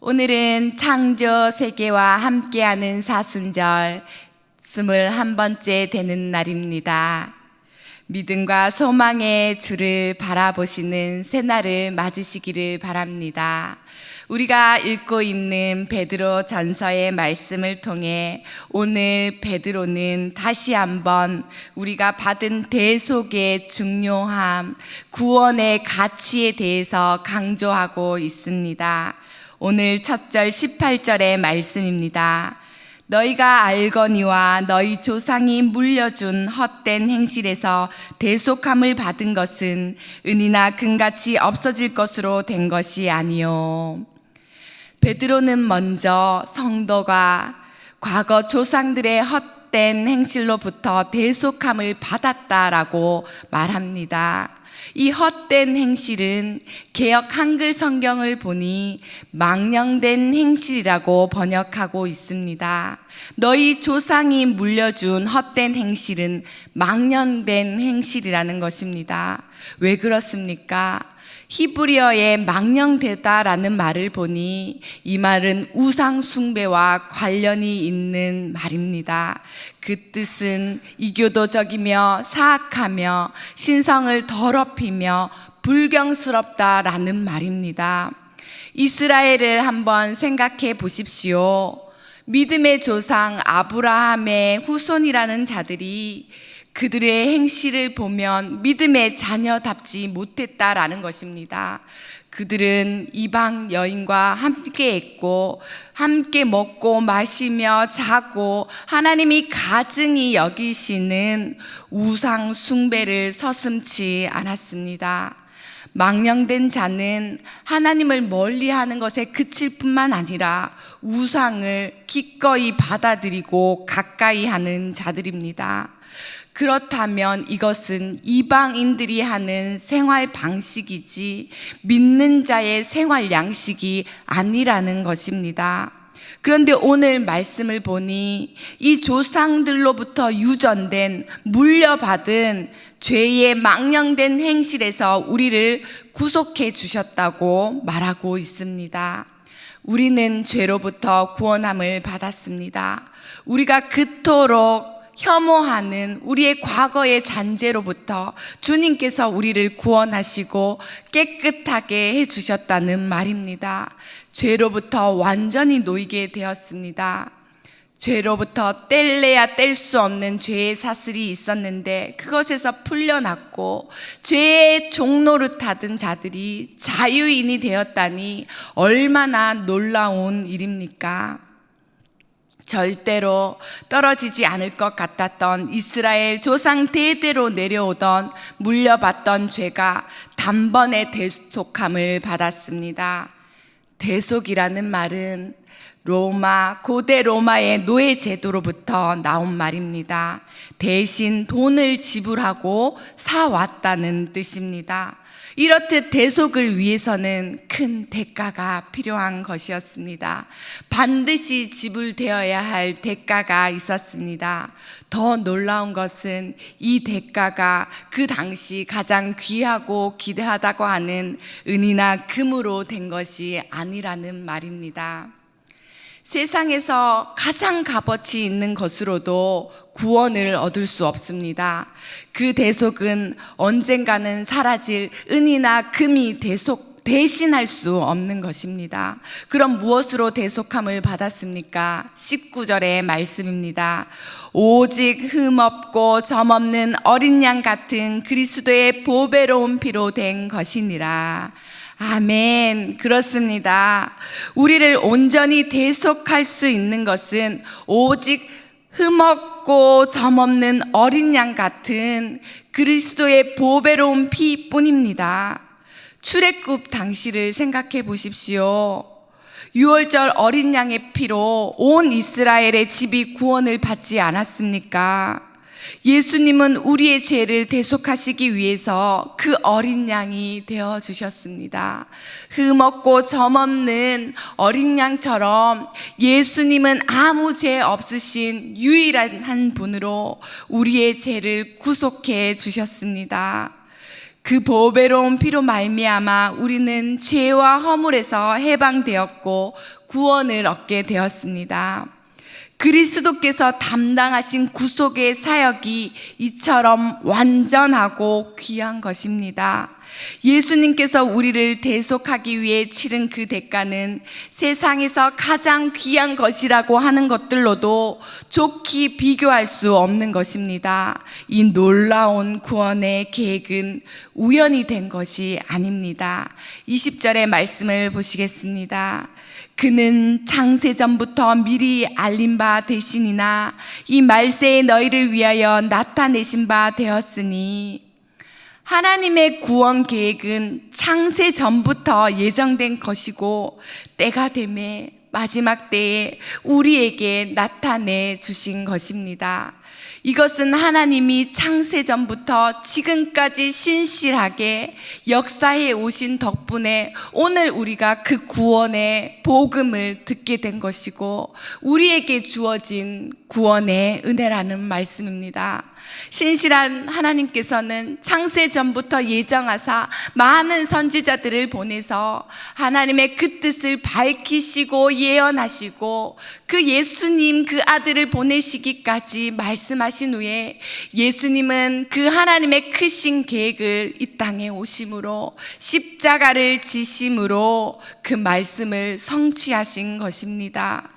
오늘은 창조 세계와 함께하는 사순절 21번째 되는 날입니다. 믿음과 소망의 주를 바라보시는 새날을 맞으시기를 바랍니다. 우리가 읽고 있는 베드로 전서의 말씀을 통해 오늘 베드로는 다시 한번 우리가 받은 대속의 중요함, 구원의 가치에 대해서 강조하고 있습니다. 오늘 첫 절 18절의 말씀입니다. 너희가 알거니와 너희 조상이 물려준 헛된 행실에서 대속함을 받은 것은 은이나 금같이 없어질 것으로 된 것이 아니요. 베드로는 먼저 성도가 과거 조상들의 헛된 행실로부터 대속함을 받았다라고 말합니다. 이 헛된 행실은 개역 한글 성경을 보니 망령된 행실이라고 번역하고 있습니다. 너희 조상이 물려준 헛된 행실은 망령된 행실이라는 것입니다. 왜 그렇습니까? 히브리어에 망령되다라는 말을 보니 이 말은 우상 숭배와 관련이 있는 말입니다. 그 뜻은 이교도적이며 사악하며 신성을 더럽히며 불경스럽다라는 말입니다. 이스라엘을 한번 생각해 보십시오. 믿음의 조상 아브라함의 후손이라는 자들이 그들의 행실을 보면 믿음의 자녀답지 못했다라는 것입니다. 그들은 이방 여인과 함께 했고 함께 먹고 마시며 자고 하나님이 가증히 여기시는 우상 숭배를 서슴지 않았습니다. 망령된 자는 하나님을 멀리하는 것에 그칠 뿐만 아니라 우상을 기꺼이 받아들이고 가까이 하는 자들입니다. 그렇다면 이것은 이방인들이 하는 생활 방식이지 믿는 자의 생활 양식이 아니라는 것입니다. 그런데 오늘 말씀을 보니 이 조상들로부터 유전된 물려받은 죄의 망령된 행실에서 우리를 구속해 주셨다고 말하고 있습니다. 우리는 죄로부터 구원함을 받았습니다. 우리가 그토록 혐오하는 우리의 과거의 잔재로부터 주님께서 우리를 구원하시고 깨끗하게 해주셨다는 말입니다. 죄로부터 완전히 놓이게 되었습니다. 죄로부터 뗄래야 뗄 수 없는 죄의 사슬이 있었는데 그것에서 풀려났고 죄의 종노릇하던 자들이 자유인이 되었다니 얼마나 놀라운 일입니까? 절대로 떨어지지 않을 것 같았던 이스라엘 조상 대대로 내려오던 물려받던 죄가 단번에 대속함을 받았습니다. 대속이라는 말은 고대 로마의 노예 제도로부터 나온 말입니다. 대신 돈을 지불하고 사왔다는 뜻입니다. 이렇듯 대속을 위해서는 큰 대가가 필요한 것이었습니다. 반드시 지불되어야 할 대가가 있었습니다. 더 놀라운 것은 이 대가가 그 당시 가장 귀하고 기대하다고 하는 은이나 금으로 된 것이 아니라는 말입니다. 세상에서 가장 값어치 있는 것으로도 구원을 얻을 수 없습니다. 그 대속은 언젠가는 사라질 은이나 금이 대신할 수 없는 것입니다. 그럼 무엇으로 대속함을 받았습니까? 19절의 말씀입니다. 오직 흠없고 점없는 어린 양 같은 그리스도의 보배로운 피로 된 것이니라. 아멘. 그렇습니다. 우리를 온전히 대속할 수 있는 것은 오직 흠없고 점없는 어린 양 같은 그리스도의 보배로운 피뿐입니다. 출애굽 당시를 생각해 보십시오. 유월절 어린 양의 피로 온 이스라엘의 집이 구원을 받지 않았습니까? 예수님은 우리의 죄를 대속하시기 위해서 그 어린 양이 되어주셨습니다. 흠없고 점없는 어린 양처럼 예수님은 아무 죄 없으신 유일한 한 분으로 우리의 죄를 구속해 주셨습니다. 그 보배로운 피로 말미암아 우리는 죄와 허물에서 해방되었고 구원을 얻게 되었습니다. 그리스도께서 담당하신 구속의 사역이 이처럼 완전하고 귀한 것입니다. 예수님께서 우리를 대속하기 위해 치른 그 대가는 세상에서 가장 귀한 것이라고 하는 것들로도 좋게 비교할 수 없는 것입니다. 이 놀라운 구원의 계획은 우연히 된 것이 아닙니다. 20절의 말씀을 보시겠습니다. 그는 창세전부터 미리 알린 바 되시니나 이 말세에 너희를 위하여 나타내신 바 되었으니, 하나님의 구원 계획은 창세 전부터 예정된 것이고 때가 되매 마지막 때에 우리에게 나타내 주신 것입니다. 이것은 하나님이 창세 전부터 지금까지 신실하게 역사해 오신 덕분에 오늘 우리가 그 구원의 복음을 듣게 된 것이고 우리에게 주어진 구원의 은혜라는 말씀입니다. 신실한 하나님께서는 창세 전부터 예정하사 많은 선지자들을 보내서 하나님의 그 뜻을 밝히시고 예언하시고 그 예수님 그 아들을 보내시기까지 말씀하신 후에 예수님은 그 하나님의 크신 계획을 이 땅에 오심으로 십자가를 지심으로 그 말씀을 성취하신 것입니다.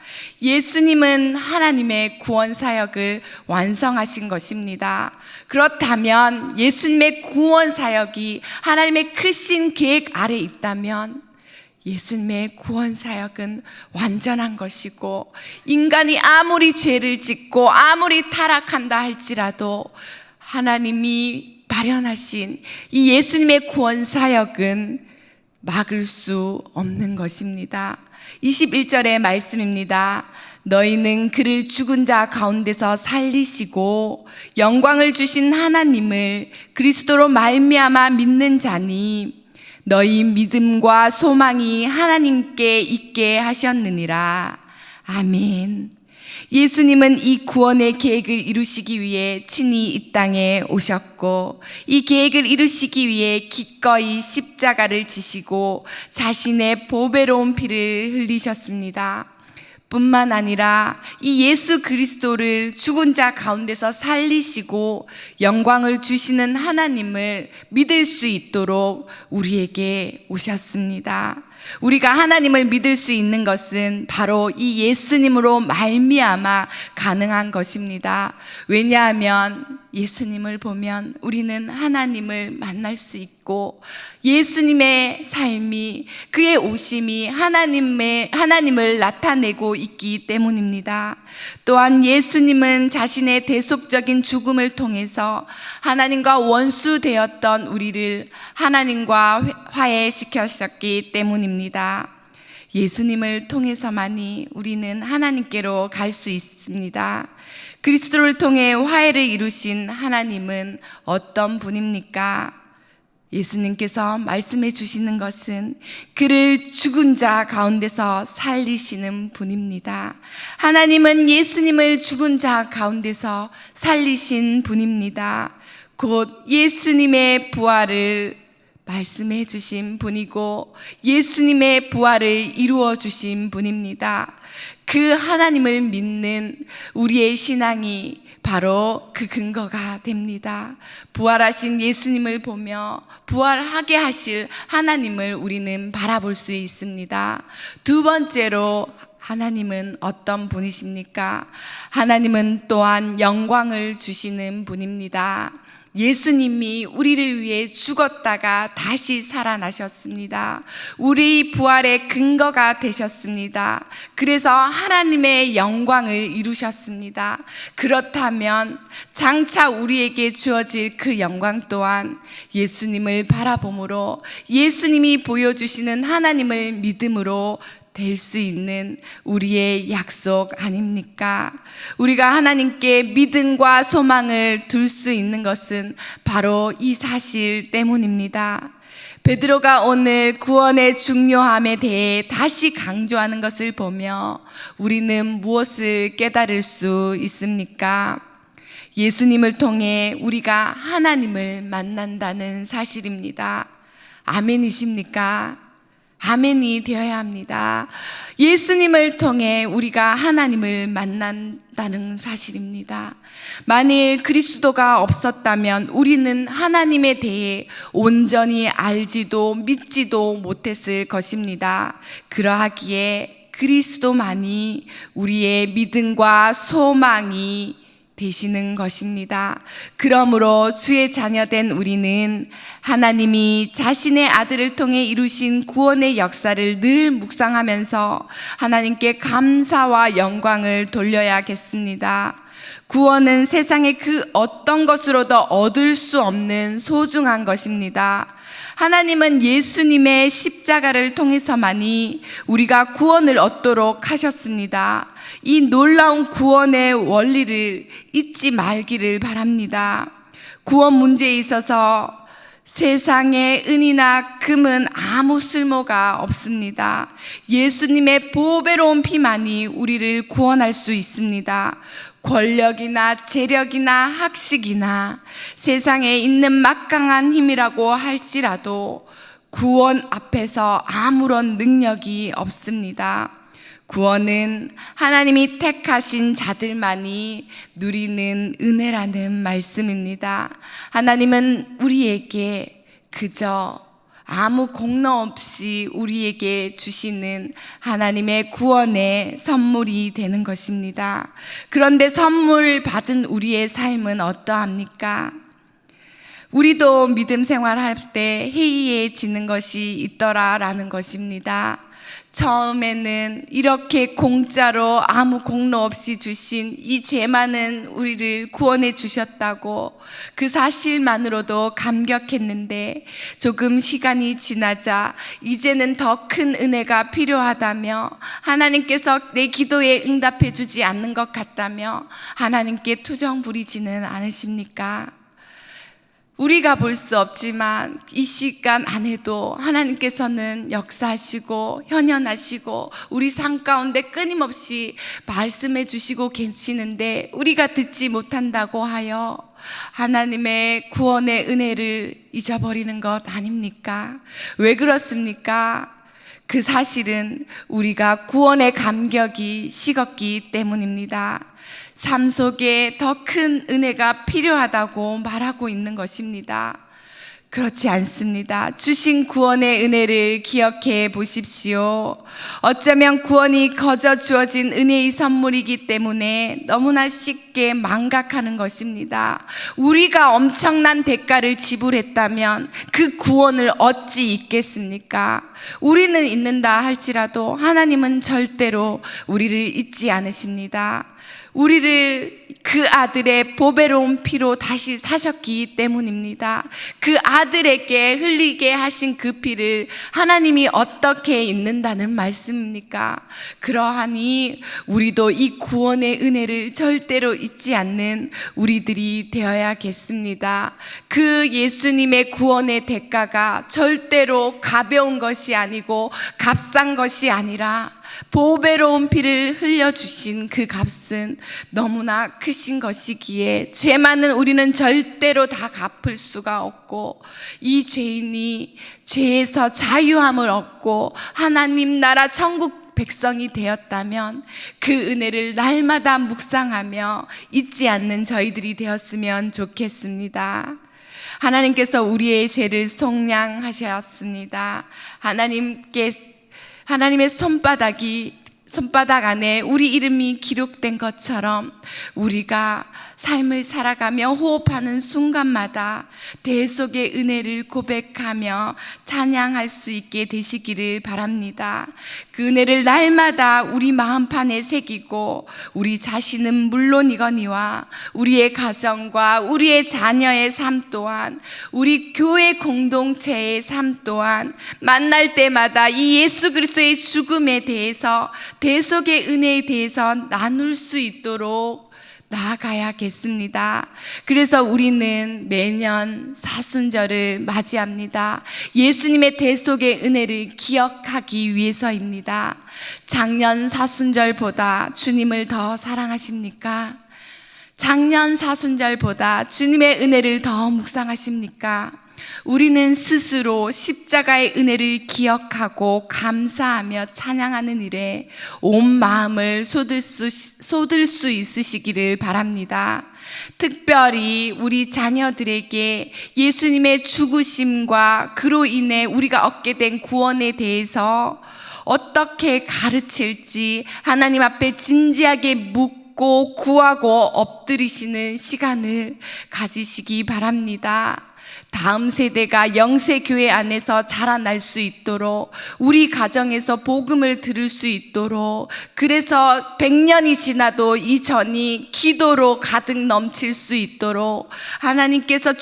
예수님은 하나님의 구원 사역을 완성하신 것입니다. 그렇다면 예수님의 구원 사역이 하나님의 크신 계획 아래 있다면 예수님의 구원 사역은 완전한 것이고, 인간이 아무리 죄를 짓고 아무리 타락한다 할지라도 하나님이 마련하신 이 예수님의 구원 사역은 막을 수 없는 것입니다. 21절의 말씀입니다. 너희는 그를 죽은 자 가운데서 살리시고 영광을 주신 하나님을 그리스도로 말미암아 믿는 자니 너희 믿음과 소망이 하나님께 있게 하셨느니라. 아멘. 예수님은 이 구원의 계획을 이루시기 위해 친히 이 땅에 오셨고 이 계획을 이루시기 위해 기꺼이 십자가를 지시고 자신의 보배로운 피를 흘리셨습니다. 뿐만 아니라 이 예수 그리스도를 죽은 자 가운데서 살리시고 영광을 주시는 하나님을 믿을 수 있도록 우리에게 오셨습니다. 우리가 하나님을 믿을 수 있는 것은 바로 이 예수님으로 말미암아 가능한 것입니다. 왜냐하면 예수님을 보면 우리는 하나님을 만날 수 있고 예수님의 삶이, 그의 오심이 하나님을 나타내고 있기 때문입니다. 또한 예수님은 자신의 대속적인 죽음을 통해서 하나님과 원수되었던 우리를 하나님과 화해시켰기 때문입니다. 예수님을 통해서만이 우리는 하나님께로 갈 수 있습니다. 그리스도를 통해 화해를 이루신 하나님은 어떤 분입니까? 예수님께서 말씀해 주시는 것은 그를 죽은 자 가운데서 살리시는 분입니다. 하나님은 예수님을 죽은 자 가운데서 살리신 분입니다. 곧 예수님의 부활을 말씀해 주신 분이고 예수님의 부활을 이루어 주신 분입니다. 그 하나님을 믿는 우리의 신앙이 바로 그 근거가 됩니다. 부활하신 예수님을 보며 부활하게 하실 하나님을 우리는 바라볼 수 있습니다. 두 번째로 하나님은 어떤 분이십니까? 하나님은 또한 영광을 주시는 분입니다. 예수님이 우리를 위해 죽었다가 다시 살아나셨습니다. 우리 부활의 근거가 되셨습니다. 그래서 하나님의 영광을 이루셨습니다. 그렇다면 장차 우리에게 주어질 그 영광 또한 예수님을 바라봄으로, 예수님이 보여주시는 하나님을 믿음으로 될 수 있는 우리의 약속 아닙니까? 우리가 하나님께 믿음과 소망을 둘 수 있는 것은 바로 이 사실 때문입니다. 베드로가 오늘 구원의 중요함에 대해 다시 강조하는 것을 보며 우리는 무엇을 깨달을 수 있습니까? 예수님을 통해 우리가 하나님을 만난다는 사실입니다. 아멘이십니까? 아멘이 되어야 합니다. 예수님을 통해 우리가 하나님을 만난다는 사실입니다. 만일 그리스도가 없었다면 우리는 하나님에 대해 온전히 알지도 믿지도 못했을 것입니다. 그러하기에 그리스도만이 우리의 믿음과 소망이 되시는 것입니다. 그러므로 주의 자녀된 우리는 하나님이 자신의 아들을 통해 이루신 구원의 역사를 늘 묵상하면서 하나님께 감사와 영광을 돌려야겠습니다. 구원은 세상의 그 어떤 것으로도 얻을 수 없는 소중한 것입니다. 하나님은 예수님의 십자가를 통해서만이 우리가 구원을 얻도록 하셨습니다. 이 놀라운 구원의 원리를 잊지 말기를 바랍니다. 구원 문제에 있어서 세상의 은이나 금은 아무 쓸모가 없습니다. 예수님의 보배로운 피만이 우리를 구원할 수 있습니다. 권력이나 재력이나 학식이나 세상에 있는 막강한 힘이라고 할지라도 구원 앞에서 아무런 능력이 없습니다. 구원은 하나님이 택하신 자들만이 누리는 은혜라는 말씀입니다. 하나님은 우리에게 그저 아무 공로 없이 우리에게 주시는 하나님의 구원의 선물이 되는 것입니다. 그런데 선물 받은 우리의 삶은 어떠합니까? 우리도 믿음 생활할 때 해이해지는 것이 있더라라는 것입니다. 처음에는 이렇게 공짜로 아무 공로 없이 주신 이 죄 많은 우리를 구원해 주셨다고 그 사실만으로도 감격했는데 조금 시간이 지나자 이제는 더 큰 은혜가 필요하다며 하나님께서 내 기도에 응답해 주지 않는 것 같다며 하나님께 투정 부리지는 않으십니까? 우리가 볼 수 없지만 이 시간 안에도 하나님께서는 역사하시고 현현하시고 우리 삶 가운데 끊임없이 말씀해 주시고 계시는데 우리가 듣지 못한다고 하여 하나님의 구원의 은혜를 잊어버리는 것 아닙니까? 왜 그렇습니까? 그 사실은 우리가 구원의 감격이 식었기 때문입니다. 삶 속에 더 큰 은혜가 필요하다고 말하고 있는 것입니다. 그렇지 않습니다. 주신 구원의 은혜를 기억해 보십시오. 어쩌면 구원이 거저 주어진 은혜의 선물이기 때문에 너무나 쉽게 망각하는 것입니다. 우리가 엄청난 대가를 지불했다면 그 구원을 어찌 잊겠습니까? 우리는 잊는다 할지라도 하나님은 절대로 우리를 잊지 않으십니다. 우리를 그 아들의 보배로운 피로 다시 사셨기 때문입니다. 그 아들에게 흘리게 하신 그 피를 하나님이 어떻게 잊는다는 말씀입니까? 그러하니 우리도 이 구원의 은혜를 절대로 잊지 않는 우리들이 되어야겠습니다. 그 예수님의 구원의 대가가 절대로 가벼운 것이 아니고 값싼 것이 아니라 보배로운 피를 흘려주신 그 값은 너무나 크신 것이기에 죄 많은 우리는 절대로 다 갚을 수가 없고 이 죄인이 죄에서 자유함을 얻고 하나님 나라 천국 백성이 되었다면 그 은혜를 날마다 묵상하며 잊지 않는 저희들이 되었으면 좋겠습니다. 하나님께서 우리의 죄를 속량하셨습니다. 하나님의 손바닥 안에 우리 이름이 기록된 것처럼 우리가 삶을 살아가며 호흡하는 순간마다 대속의 은혜를 고백하며 찬양할 수 있게 되시기를 바랍니다. 그 은혜를 날마다 우리 마음판에 새기고 우리 자신은 물론이거니와 우리의 가정과 우리의 자녀의 삶 또한 우리 교회 공동체의 삶 또한 만날 때마다 이 예수 그리스도의 죽음에 대해서 대속의 은혜에 대해서 나눌 수 있도록 나아가야겠습니다. 그래서 우리는 매년 사순절을 맞이합니다. 예수님의 대속의 은혜를 기억하기 위해서입니다. 작년 사순절보다 주님을 더 사랑하십니까? 작년 사순절보다 주님의 은혜를 더 묵상하십니까? 우리는 스스로 십자가의 은혜를 기억하고 감사하며 찬양하는 일에 온 마음을 쏟을 수 있으시기를 바랍니다. 특별히 우리 자녀들에게 예수님의 죽으심과 그로 인해 우리가 얻게 된 구원에 대해서 어떻게 가르칠지 하나님 앞에 진지하게 묻고 구하고 엎드리시는 시간을 가지시기 바랍니다. 다음 세대가 영세교회 안에서 자라날 수 있도록, 우리 가정에서 복음을 들을 수 있도록, 그래서 100년이 지나도 이 전이 기도로 가득 넘칠 수 있도록 하나님께서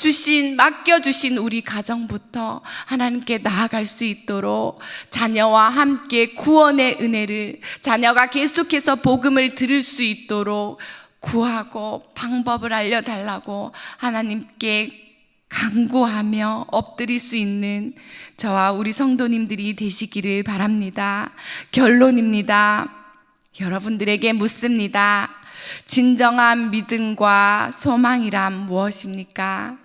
맡겨주신 우리 가정부터 하나님께 나아갈 수 있도록 자녀와 함께 구원의 은혜를, 자녀가 계속해서 복음을 들을 수 있도록 구하고 방법을 알려달라고 하나님께 간구하며 엎드릴 수 있는 저와 우리 성도님들이 되시기를 바랍니다. 결론입니다. 여러분들에게 묻습니다. 진정한 믿음과 소망이란 무엇입니까?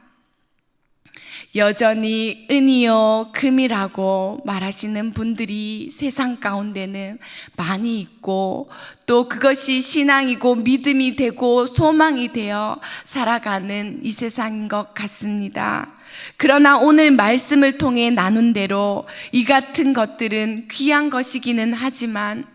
여전히 은이요 금이라고 말하시는 분들이 세상 가운데는 많이 있고, 또 그것이 신앙이고 믿음이 되고 소망이 되어 살아가는 이 세상인 것 같습니다. 그러나 오늘 말씀을 통해 나눈 대로 이 같은 것들은 귀한 것이기는 하지만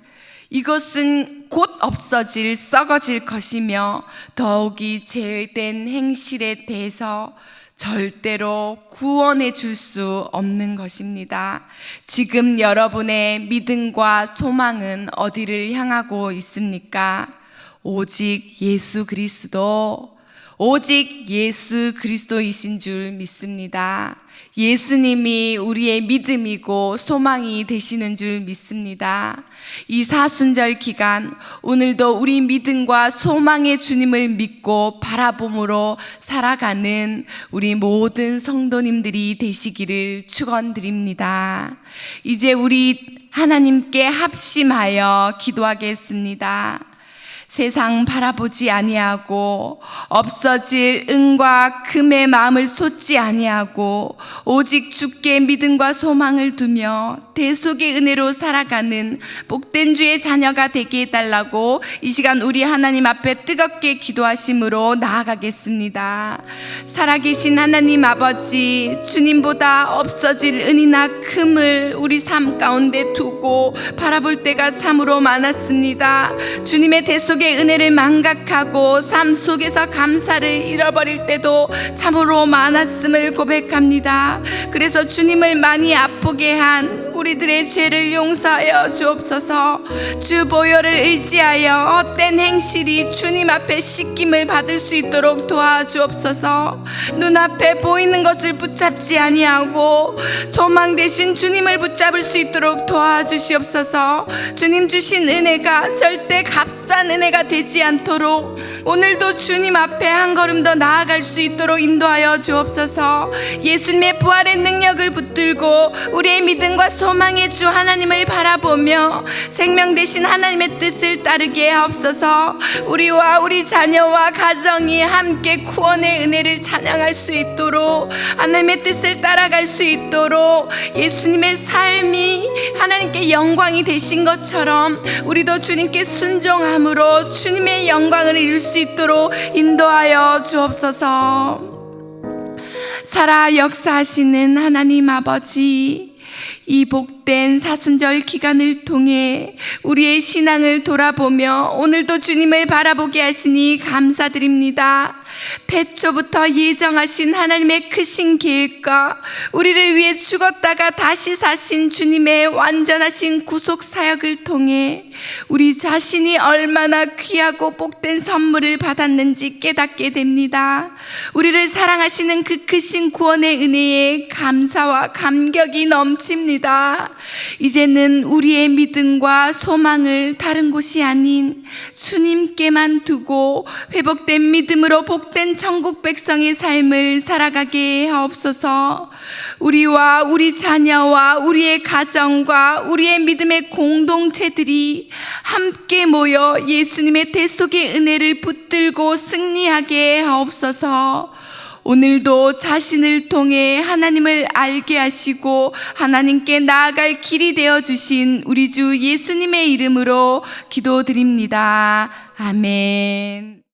이것은 곧 없어질, 썩어질 것이며 더욱이 죄된 행실에 대해서 절대로 구원해 줄 수 없는 것입니다. 지금 여러분의 믿음과 소망은 어디를 향하고 있습니까? 오직 예수 그리스도, 오직 예수 그리스도이신 줄 믿습니다. 예수님이 우리의 믿음이고 소망이 되시는 줄 믿습니다. 이 사순절 기간, 오늘도 우리 믿음과 소망의 주님을 믿고 바라봄으로 살아가는 우리 모든 성도님들이 되시기를 축원드립니다. 이제 우리 하나님께 합심하여 기도하겠습니다. 세상 바라보지 아니하고 없어질 은과 금의 마음을 쏟지 아니하고 오직 주께 믿음과 소망을 두며 대속의 은혜로 살아가는 복된 주의 자녀가 되게 해달라고 이 시간 우리 하나님 앞에 뜨겁게 기도하심으로 나아가겠습니다. 살아계신 하나님 아버지, 주님보다 없어질 은이나 금을 우리 삶 가운데 두고 바라볼 때가 참으로 많았습니다. 주님의 대속의 은혜를 망각하고 삶 속에서 감사를 잃어버릴 때도 참으로 많았음을 고백합니다. 그래서 주님을 많이 아프게 한 우리들의 죄를 용서하여 주옵소서. 주 보혈을 의지하여 헛된 행실이 주님 앞에 씻김을 받을 수 있도록 도와주옵소서. 눈앞에 보이는 것을 붙잡지 아니하고 소망 되신 주님을 붙잡을 수 있도록 도와주시옵소서. 주님 주신 은혜가 절대 값싼 은혜가 되지 않도록 오늘도 주님 앞에 한 걸음 더 나아갈 수 있도록 인도하여 주옵소서. 예수님의 부활의 능력을 붙들고 우리의 믿음과 소망의 주 하나님을 바라보며 생명 되신 하나님의 뜻을 따르게 하옵소서. 우리와 우리 자녀와 가정이 함께 구원의 은혜를 찬양할 수 있도록, 하나님의 뜻을 따라갈 수 있도록, 예수님의 삶이 하나님께 영광이 되신 것처럼 우리도 주님께 순종함으로 주님의 영광을 이룰 수 있도록 인도하여 주옵소서. 살아 역사하시는 하나님 아버지, 이 복된 사순절 기간을 통해 우리의 신앙을 돌아보며 오늘도 주님을 바라보게 하시니 감사드립니다. 태초부터 예정하신 하나님의 크신 계획과 우리를 위해 죽었다가 다시 사신 주님의 완전하신 구속 사역을 통해 우리 자신이 얼마나 귀하고 복된 선물을 받았는지 깨닫게 됩니다. 우리를 사랑하시는 그 크신 구원의 은혜에 감사와 감격이 넘칩니다. 이제는 우리의 믿음과 소망을 다른 곳이 아닌 주님께만 두고 회복된 믿음으로 복된 천국 백성의 삶을 살아가게 하옵소서. 우리와 우리 자녀와 우리의 가정과 우리의 믿음의 공동체들이 함께 모여 예수님의 대속의 은혜를 붙들고 승리하게 하옵소서. 오늘도 자신을 통해 하나님을 알게 하시고 하나님께 나아갈 길이 되어주신 우리 주 예수님의 이름으로 기도드립니다. 아멘.